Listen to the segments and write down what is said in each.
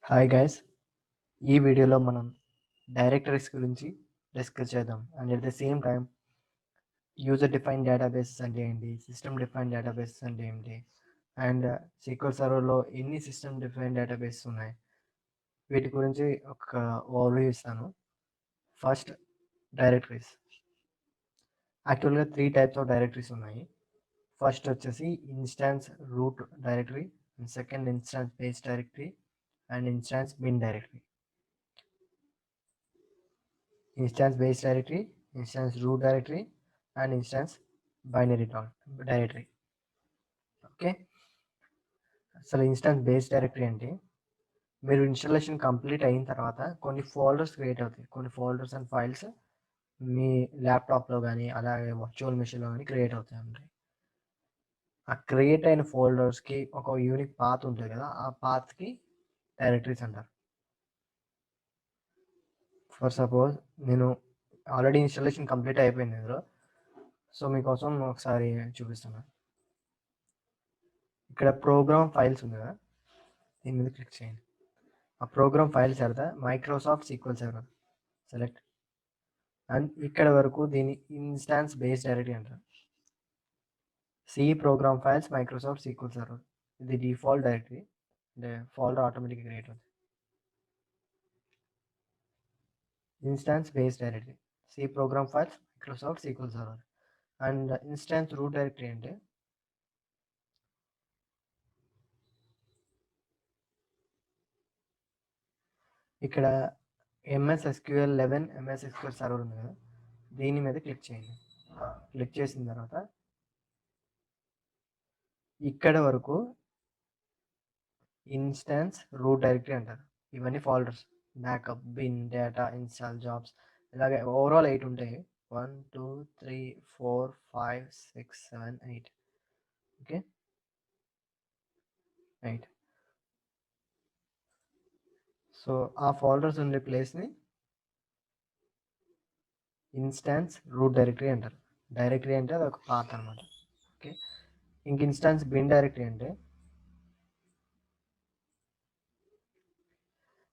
Hi guys! ఈ వీడియోలో మనం డైరెక్టరీస్ గురించి డిస్కస్ చేద్దాం. And at the same time user defined databases అంటే ఏంటి? సిస్టమ్ డిఫైన్డ్ డేటాబేసెస్ అంటే ఏంటి? అండ్ సీక్వెల్ సర్వర్‌లో ఎన్ని సిస్టమ్ డిఫైన్డ్ డేటాబేసెస్ ఉన్నాయి? వీటి గురించి ఒక ఓవర్‌వ్యూ ఇస్తాను. First directories. యాక్చువల్‌గా 3 టైప్స్ ఆఫ్ డైరెక్టరీస్ ఉన్నాయి. ఫస్ట్ వచ్చేసి instance root directory, and second instance base directory, and instance bin directory. Instance based directory, instance root directory, and instance binary directory. Okay, అసలు instance based directory అంటే మీరు installation complete అయిన తర్వాత కొన్ని folders create అవుతాయి. కొన్ని folders and files మీ ల్యాప్టాప్లో కానీ అలాగే వర్చువల్ మెషిన్లో కానీ క్రియేట్ అవుతాయి ఉంటాయి. ఆ క్రియేట్ అయిన ఫోల్డర్స్కి ఒక యూనిక్ పాత్ ఉంటుంది కదా, ఆ పాత్కి డైరెక్టరీస్ అంటారు. ఫర్ సపోజ్ నేను ఆల్రెడీ ఇన్స్టాలేషన్ కంప్లీట్ అయిపోయింది ఇందులో. సో మీకోసం ఒకసారి చూపిస్తున్నాను. ఇక్కడ ప్రోగ్రామ్ ఫైల్స్ ఉంది కదా, దీని మీద క్లిక్ చేయండి. ఆ ప్రోగ్రామ్ ఫైల్స్ తర్వాత Microsoft SQL server select. And ఇక్కడ వరకు దీని ఇన్స్టాన్స్ బేస్డ్ డైరెక్టరీ అంటారు. C program files Microsoft SQL server, ఇది డిఫాల్ట్ డైరెక్టరీ, అంటే ఫోల్డర్ ఆటోమేటిక్గా క్రియేట్ అవుతుంది. Instance based directory C program files Microsoft SQL server. And instance root directory అంటే ఇక్కడ MS SQL 11 MS SQL server ఉంది కదా, దీని మీద క్లిక్ చేయండి. క్లిక్ చేసిన తర్వాత ఇక్కడ వరకు ఇన్స్టాన్స్ రూట్ డైరెక్టరీ అంటారు. ఇవన్నీ folders, backup, bin, data, install, jobs, ఇలాగే ఓవరాల్ 8 ఉంటాయి. 1 2 3 4 5 6 7 8. ఓకే, 8. సో ఆ ఫోల్డర్స్ ఉండే ప్లేస్ని ఇన్స్టాన్స్ రూట్ డైరెక్టరీ అంటారు. డైరెక్టరీ అంటే అది ఒక పాత్ అనమాట. ఓకే, ఇంక ఇన్స్టాన్స్ బిన్ డైరెక్టరీ అంటే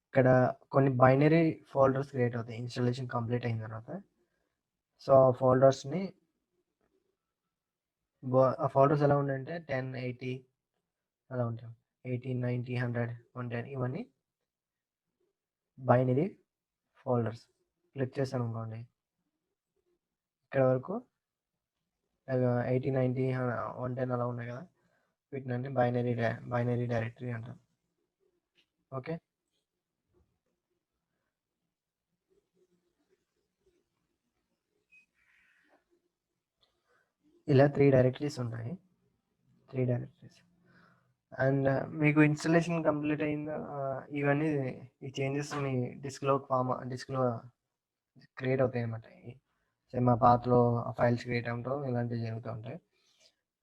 ఇక్కడ కొన్ని బైనరీ ఫోల్డర్స్ క్రియేట్ అవుతాయి ఇన్స్టాలేషన్ కంప్లీట్ అయిన తర్వాత. సో ఆ ఫోల్డర్స్ని ఆ ఫోల్డర్స్ ఎలా ఉంటాయంటే 10 80 అలా ఉంటాయి. 80 90 100 110 ఇవన్నీ బైనరీ ఫోల్డర్స్. క్లిక్ చేశాను అనుకోండి, ఇక్కడ వరకు 80 90 110 అలా ఉన్నాయి కదా, వీటిని బైనరీ డైరెక్టరీ అంటాం. ఓకే, ఇలా 3 డైరెక్టరీస్ ఉంటాయి. 3 డైరెక్టరీస్. అండ్ మీకు ఇన్స్టలేషన్ కంప్లీట్ అయిందా, ఇవన్నీ ఈ చేంజెస్ మీ డిస్క్లో క్రియేట్ అవుతాయి అన్నమాట. మా పాత్లో ఫైల్స్ క్రియేట్ అవ్వడం ఇలాంటివి జరుగుతూ ఉంటాయి.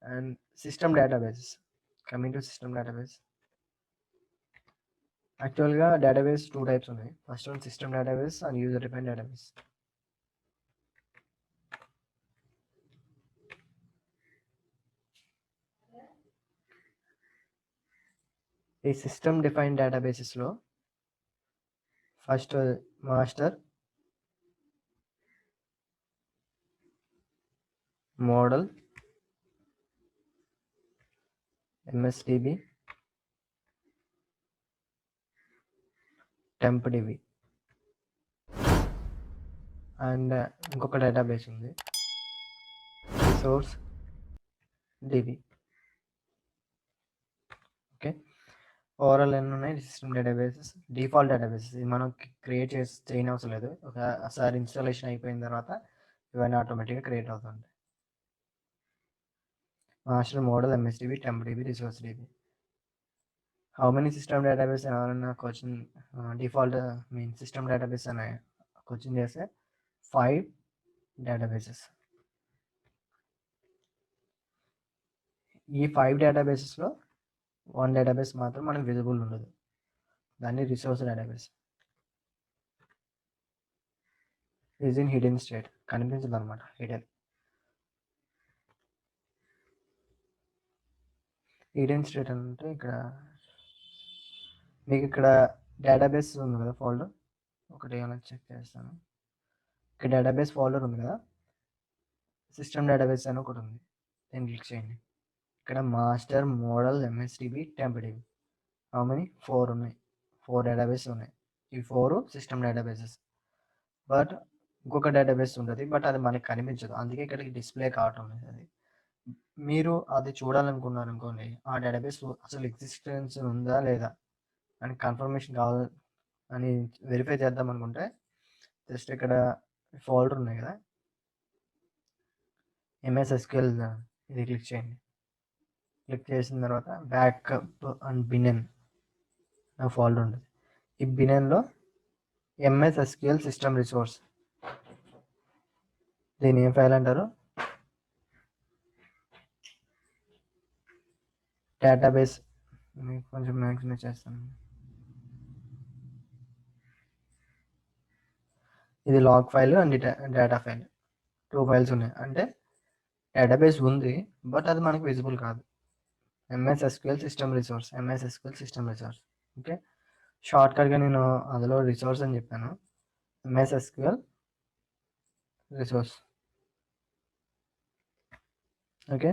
And system database, coming to system database. యాక్చువల్గా డేటాబేస్ 2 టైప్స్ ఉన్నాయి. First one system database and user defined database. ఈ సిస్టమ్ డిఫైన్డ్ డేటాబేసెస్లో first master, model, MSDB, temp DB, and ఇంకొక డేటాబేస్ ఉంది రిసోర్స్ డిబి. ఓకే, ఓవరాల్ ఎన్ని ఉన్నాయి సిస్టమ్ డేటాబేసెస్? డిఫాల్ట్ డేటాబేసెస్, ఇది మనం క్రియేట్ చేయని అవసరం లేదు. ఒకసారి ఇన్స్టాలేషన్ అయిపోయిన తర్వాత ఇవన్నీ ఆటోమేటిక్గా క్రియేట్ అవుతుంటాయి. Master, model, MSDB, temp DB, resource DB. How many system database ఎవరైనా question, default mean system database అనే క్వశ్చన్ చేస్తే 5 డేటాబేసెస్. ఈ 5 డేటాబేసెస్లో 1 డేటాబేస్ మాత్రం మనకు విజిబుల్ ఉండదు, దాన్ని resource database. Is in hidden state, కనిపించదు అనమాట, హిడెన్ స్టేట్ అంటే ఇక్కడ మీకు ఇక్కడ డేటాబేస్ ఉంది కదా ఫోల్డర్, ఒకటి ఏమైనా చెక్ చేస్తాను. ఇక్కడ డేటాబేస్ ఫోల్డర్ ఉంది కదా, సిస్టమ్ డేటాబేస్ అని ఒకటి ఉంది, దీన్ని క్లిక్ చేయండి. ఇక్కడ master model MSDB టెంప్డిబి how many 4 ఉన్నాయి, 4 డేటాబేస్ ఉన్నాయి. ఈ 4 సిస్టమ్ డేటాబేసెస్. బట్ ఇంకొక డేటాబేస్ ఉంటుంది, బట్ అది మనకి కనిపించదు, అందుకే ఇక్కడికి డిస్ప్లే కావటం లేదు. అది మీరు అది చూడాలనుకున్నారు అనుకోండి, ఆ డేటాబేస్ అసలు ఎగ్జిస్టెన్స్ ఉందా లేదా అని కన్ఫర్మేషన్ కావాలి అని వెరిఫై చేద్దాం అనుకుంటే జస్ట్ ఇక్కడ ఫోల్డర్ ఉన్నాయి కదా, ఎంఎస్ఎస్క్యూఎల్, ఇది క్లిక్ చేయండి. క్లిక్ చేసిన తర్వాత బ్యాకప్ అండ్ బినెన్ ఫోల్డర్ ఉంటుంది. ఈ బినెన్లో ఎంఎస్ఎస్క్యూఎల్ సిస్టమ్ రిసోర్స్, దీని ఏం ఫైల్ అంటారు, డేటాబేస్. మీకు కొంచెం మ్యాక్సిమం చేస్తాను. ఇది log file and data file, 2 files ఉన్నాయి. అంటే డేటాబేస్ ఉంది, బట్ అది మనకు విజిబుల్ కాదు. MSSQL system resource, MSSQL system resource. Okay, షార్ట్కట్గా నేను అందులో రిసోర్స్ అని చెప్పాను, ఎంఎస్ఎస్క్యూఎల్ రిసోర్స్. ఓకే,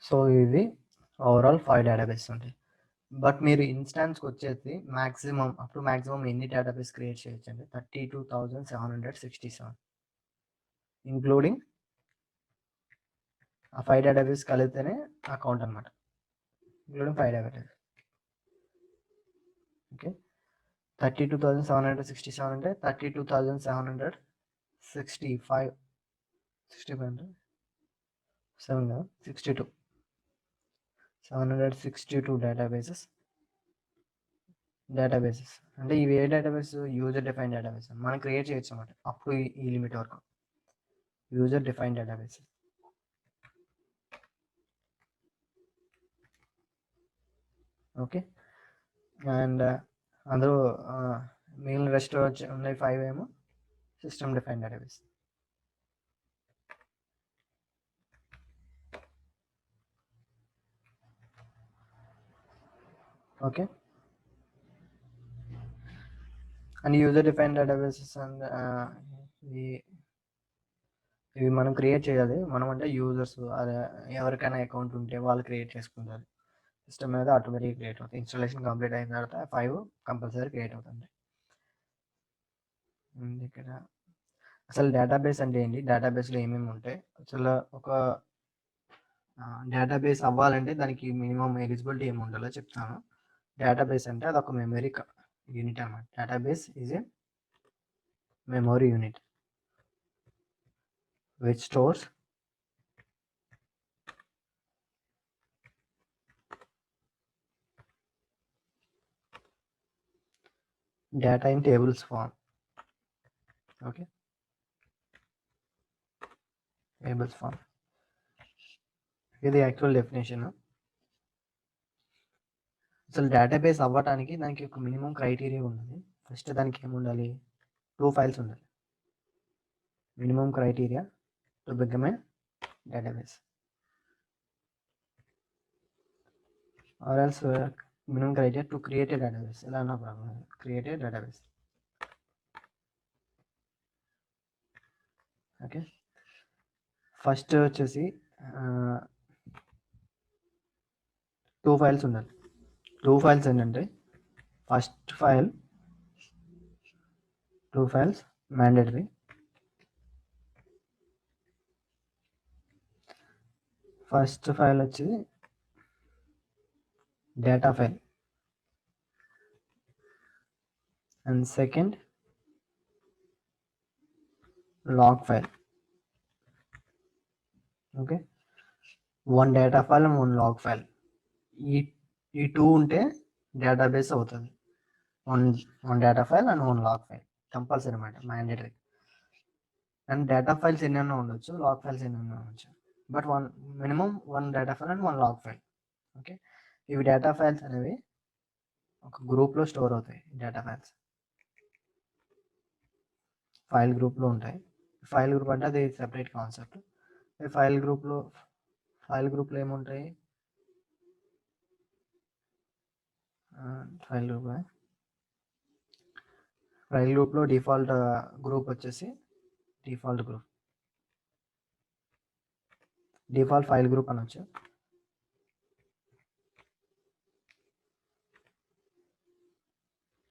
సో ఇది ఓవరాల్ 5 డేటాబేస్ ఉంటాయి. బట్ మీరు ఇన్స్టాన్స్కి వచ్చేసి మ్యాక్సిమం అప్పుడు మ్యాక్సిమం ఎన్ని డేటాబేస్ క్రియేట్ చేయొచ్చు అంటే 32,767, ఇంక్లూడింగ్ ఆ 5 డేటాబేస్ కలిపితేనే అకౌంట్ అనమాట, ఇంక్లూడింగ్ 5 డేటాబేస్. ఓకే, 32,767 అంటే 32,765 762 డేటాబేసెస్ అంటే ఇవి ఏ డేటాబేస్, యూజర్ డిఫైన్ డేటాబేస్ మనం క్రియేట్ చేయొచ్చు అన్నమాట, అప్పుడు ఈ లిమిట్ వరకు user define database. Okay, and అందులో మిగిలిన రెస్ట్ వచ్చి ఉన్నాయి 5 ఏమో system define database. Okay, and user define databases and ఇవి మనం క్రియేట్ చేయాలి. మనం అంటే యూజర్స్, ఎవరికైనా అకౌంట్ ఉంటే వాళ్ళు క్రియేట్ చేసుకుంటారు. సిస్టమ్ మీద ఆటోమేటిక్గా క్రియేట్ అవుతుంది. ఇన్స్టాలేషన్ కంప్లీట్ అయిన తర్వాత 5 కంపల్సరీ క్రియేట్ అవుతుంది. ఇక్కడ అసలు డేటాబేస్ అంటే ఏంటి, డేటాబేస్లో ఏమేమి ఉంటాయి, అసలు ఒక డేటాబేస్ అవ్వాలంటే దానికి మినిమం ఎలిజిబిలిటీ ఏమి ఉండాలో చెప్తాను. డేటాబేస్ అంటే అదొక మెమరీ యూనిట్ అన్నమాట. Database is a memory unit which stores data in tables form. Okay, tables form, ఇది యాక్చువల్ డెఫినేషన్. అసలు డేటాబేస్ అవ్వటానికి దానికి ఒక మినిమం క్రైటీరియా ఉన్నది. ఫస్ట్ దానికి ఏముండాలి, 2 ఫైల్స్ ఉండాలి. Minimum criteria to become a database, or else minimum criteria to create a database. ఎలా అన్నా problem, create a database. Okay, first వచ్చేసి 2 ఫైల్స్ ఉండాలి. 2 ఫైల్స్ ఏంటంటే first file, 2 files mandatory. First file వచ్చి data file and second log file. Okay, 1 data file and 1 log file. ఈ 2 ఉంటే database అవుతుంది. 1 data file and 1 log file compulsory అన్నమాట, mandatory. And data files ఎన్నైనా ఉండొచ్చు, log files ఎన్నైనా ఉండొచ్చు, but minimum 1 data file and 1 log file. Okay, ఇవి data files అనేవి ఒక గ్రూప్లో స్టోర్ అవుతాయి. డేటా ఫైల్స్ ఫైల్ గ్రూప్లో ఉంటాయి. ఫైల్ గ్రూప్ అంటే అది సెపరేట్ కాన్సెప్ట్. ఫైల్ గ్రూప్లో ఏముంటాయి, ఫైల్ గ్రూప్లో డిఫాల్ట్ గ్రూప్ వచ్చేసి డిఫాల్ట్ ఫైల్ గ్రూప్ అనొచ్చు.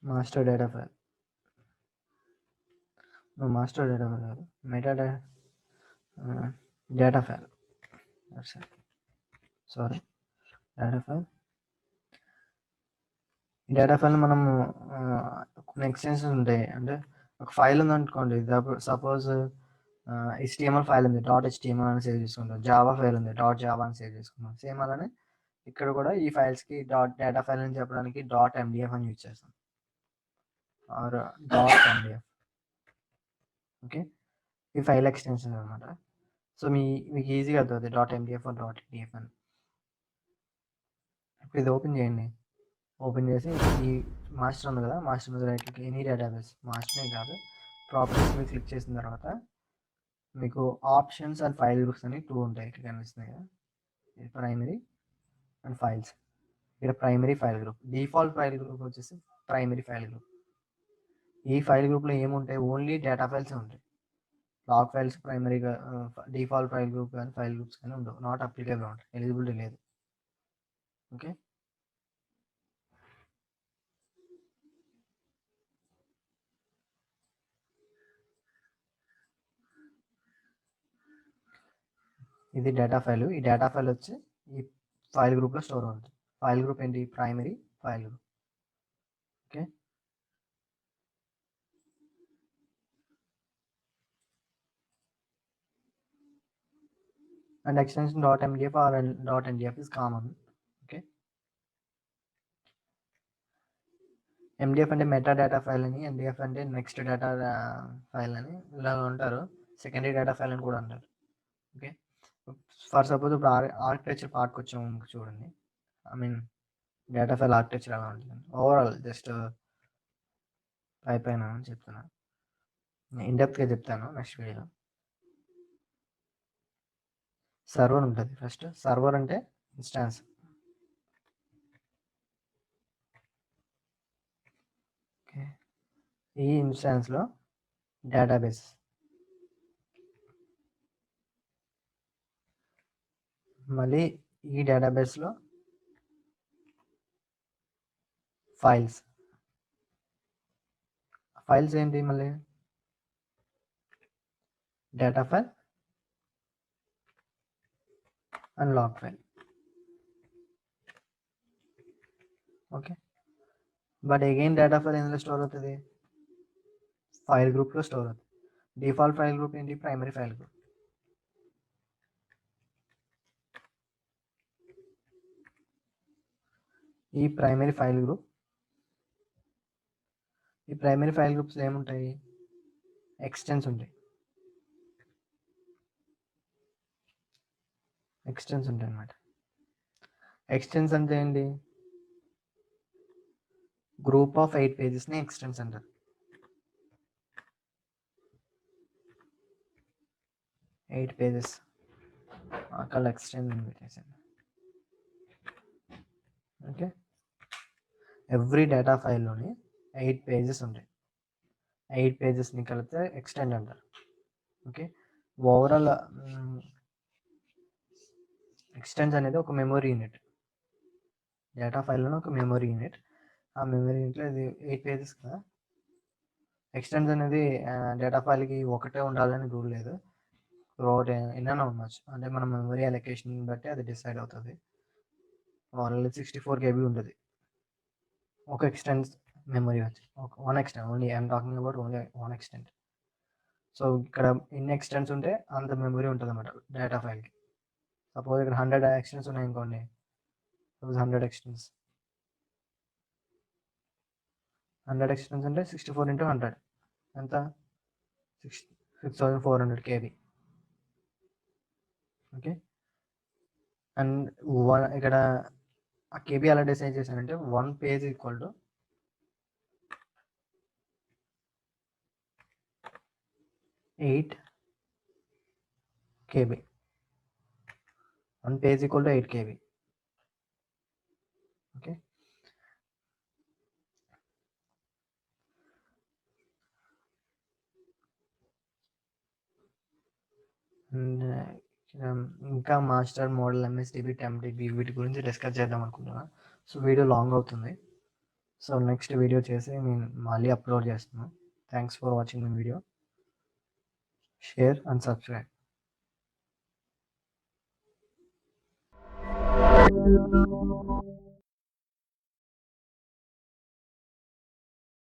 మాస్టర్ డేటా ఫైల్ కాదు, meta data file, sorry data file మనము కొన్ని ఎక్స్టెన్షన్స్ ఉంటాయి. అంటే ఒక ఫైల్ ఉందనుకోండి, సపోజ్ HTML ఫైల్ ఉంది, .html అని సేవ్ చేసుకుంటాం. జావా ఫైల్ ఉంది, .java అని సేవ్ చేసుకుంటాం. సేమ్ అలానే ఇక్కడ కూడా ఈ ఫైల్స్కి డేటా ఫైల్ అని చెప్పడానికి .mdf అని యూజ్ చేస్తాం, ఆర్ .mdf. ఓకే, ఈ ఫైల్ ఎక్స్టెన్షన్ అనమాట. సో మీకు ఈజీగా అవుతుంది .mdf .mdf అని. ఇప్పుడు ఇది ఓపెన్ చేయండి. ఓపెన్ చేసి ఈ మాస్టర్ ఉంది కదా, మాస్టర్ మీద రైట్ క్లిక్, ఎనీ డేటాబేస్, మాస్టర్నే కాదు, ప్రాపర్టీస్ మీద క్లిక్ చేసిన తర్వాత మీకు ఆప్షన్స్ అండ్ ఫైల్ గ్రూప్స్ అని 2 ఉంటాయి. ఇక్కడ కనిపిస్తున్నాయి కదా, ఇది ప్రైమరీ అండ్ ఫైల్స్. ఇక్కడ primary file group, default file group వచ్చేసి ప్రైమరీ ఫైల్ గ్రూప్. ఈ ఫైల్ గ్రూప్లో ఏముంటాయి, ఓన్లీ డేటా ఫైల్స్ ఉంటాయి. లాగ్ ఫైల్స్ ప్రైమరీగా డిఫాల్ట్ ఫైల్ గ్రూప్ కానీ ఫైల్ గ్రూప్స్ కానీ ఉండవు, నాట్ అప్లికేబుల్ ఉంటాయి, ఎలిజిబిలిటీ లేదు. ఓకే, ఇది డేటా ఫైల్. ఈ డేటా ఫైల్ వచ్చి ఈ ఫైల్ గ్రూప్లో స్టోర్ ఉంటుంది. ఫైల్ గ్రూప్ ఏంటి, primary file group. Okay, and extension .mdf or .mdf is common. Okay, MDF అంటే మెటా డేటా ఫైల్ అని, MDF అంటే నెక్స్ట్ డేటా ఫైల్ అని ఇలా ఉంటారు. సెకండరీ డేటా ఫైల్ అని కూడా అంటారు. ఓకే, ఫర్ సపోజ్ ఇప్పుడు ఆర్కిటెక్చర్ పార్ట్కి వచ్చాము చూడండి. I mean data file architecture ఎలా ఉంటుంది, ఓవరాల్ జస్ట్ పైన చెప్తున్నా, ఇన్డెప్త్గా చెప్తాను నెక్స్ట్ వీడియోలో. సర్వర్ ఉంటుంది. ఫస్ట్ సర్వర్ అంటే ఇన్స్టాన్స్. ఓకే, ఈ ఇన్స్టాన్స్లో డేటాబేస్, మళ్ళీ ఈ డేటాబేస్లో ఫైల్స్ ఏంటి, మళ్ళీ data file and log file. Okay, but again data file ఎందులో స్టోర్ అవుతుంది, ఫైల్ గ్రూప్లో స్టోర్ అవుతుంది. డిఫాల్ట్ ఫైల్ గ్రూప్ ఏంటి, ప్రైమరీ ఫైల్ గ్రూప్. ఈ ప్రైమరీ ఫైల్ గ్రూప్స్ ఏముంటాయి, ఎక్స్టెన్స్ ఉంటాయి. అన్నమాట. ఎక్స్టెన్స్ అంటే ఏంటి, గ్రూప్ ఆఫ్ 8 పేజెస్ని ఎక్స్టెన్స్ అంటారు. 8 పేజెస్ అక్కడ ఎక్స్టెన్స్ పెట్టేసాను. ఓకే, ఎవ్రీ డేటా ఫైల్లోని 8 పేజెస్ ఉంటాయి. 8 పేజెస్ని కలిపితే ఎక్స్టెండ్ అంటారు. ఓకే, ఓవరాల్ ఎక్స్టెన్స్ అనేది ఒక మెమరీ యూనిట్, డేటా ఫైల్లోనే ఒక మెమరీ యూనిట్. ఆ మెమరీ యూనిట్లో ఇది 8 పేజెస్ కదా. ఎక్స్టెన్స్ అనేది డేటా ఫైల్కి ఒకటే ఉండాలని రూల్ లేదు, త్రూఅవుట్ ఎన్నైనా ఉండొచ్చు. అంటే మన మెమరీ అలొకేషన్ బట్టి అది డిసైడ్ అవుతుంది. ఆల్రెడీ 64 KB ఉంటుంది ఒక ఎక్స్టెన్స్ మెమరీ వచ్చి, one extent, only I'm talking about only one extent. So ఇక్కడ ఎన్ని ఎక్స్టెంట్స్ ఉంటే అంత మెమరీ ఉంటుంది అన్నమాట డేటా ఫైల్కి. సపోజ్ ఇక్కడ 100 ఎక్స్టెంట్స్ ఉన్నాయి అనుకోండి, సపోజ్ 100 ఎక్స్టెంట్స్ అంటే 64 into 100 ఎంత, 6400 KB. ఓకే, అండ్ ఇక్కడ ఆ KB ఎలా డిసైడ్ చేశానంటే 1 page equal to 8 KB. 1 page equal to 8 KB. Okay, and ఇంకా మాస్టర్ మోడల్, ఎంఎస్డిబి, టెంప్డిబి వీటి గురించి డిస్కస్ చేద్దాం అనుకుంటున్నా. సో వీడియో లాంగ్ అవుతుంది. సో నెక్స్ట్ వీడియో చేసి నేను మళ్ళీ అప్లోడ్ చేస్తున్నాను. Thanks for watching my video. Share and subscribe.